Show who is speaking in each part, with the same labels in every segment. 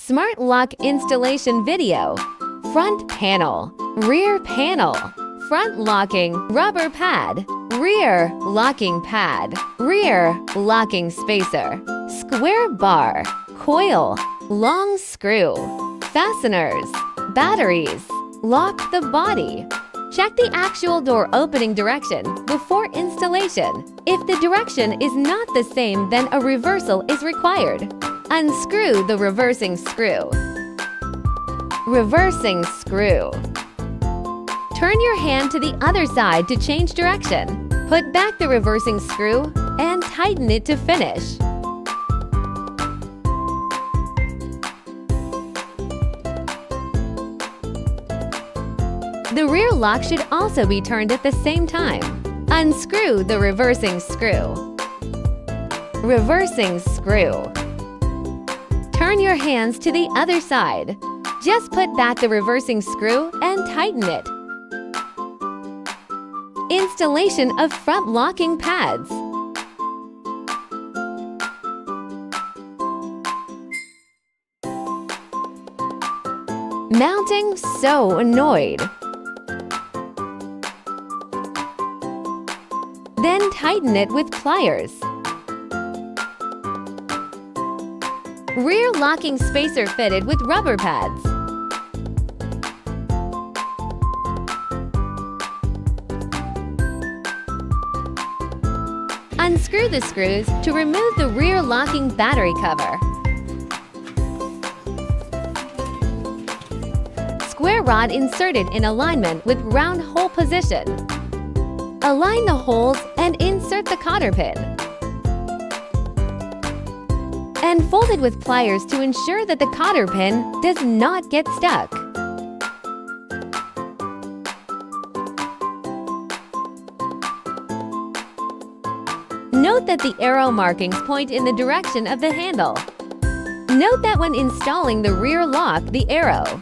Speaker 1: Smart lock installation video. Front panel, rear panel, front locking rubber pad, rear locking pad, rear locking spacer, square bar, coil, long screw, fasteners, batteries, lock the body. Check the actual door opening direction before installation. If the direction is not the same, then a reversal is required. Unscrew the reversing screw. Reversing screw. Turn your hand to the other side to change direction. Put back the reversing screw and tighten it to finish. The rear lock should also be turned at the same time. Unscrew the reversing screw. Reversing screw. Turn your hands to the other side. Just put back the reversing screw and tighten it. Installation of front locking pads. Mounting so annoyed. Then tighten it with pliers. Rear locking spacer fitted with rubber pads. Unscrew the screws to remove the rear locking battery cover. Square rod inserted in alignment with round hole position. Align the holes and insert the cotter pin. And fold it with pliers to ensure that the cotter pin does not get stuck. Note that the arrow markings point in the direction of the handle. Note that when installing the rear lock, the arrow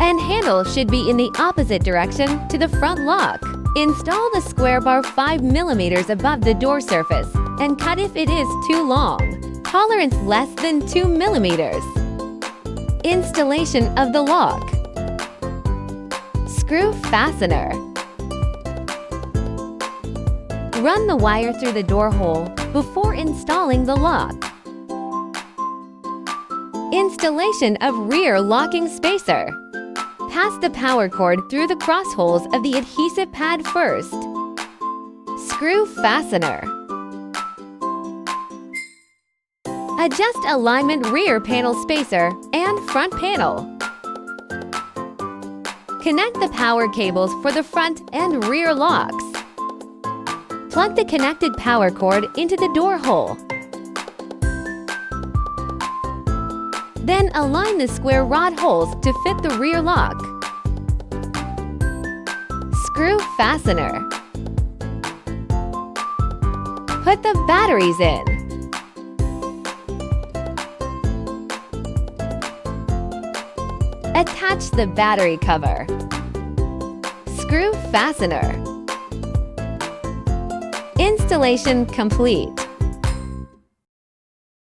Speaker 1: and handle should be in the opposite direction to the front lock. Install the square bar 5 mm above the door surface and cut if it is too long. Tolerance less than 2 mm. Installation of the lock. Screw fastener. Run the wire through the door hole before installing the lock. Installation of rear locking spacer. Pass the power cord through the cross holes of the adhesive pad first. Screw fastener. Adjust alignment rear panel spacer and front panel. Connect the power cables for the front and rear locks. Plug the connected power cord into the door hole. Then align the square rod holes to fit the rear lock. Screw fastener. Put the batteries in. Attach the battery cover. Screw fastener. Installation complete.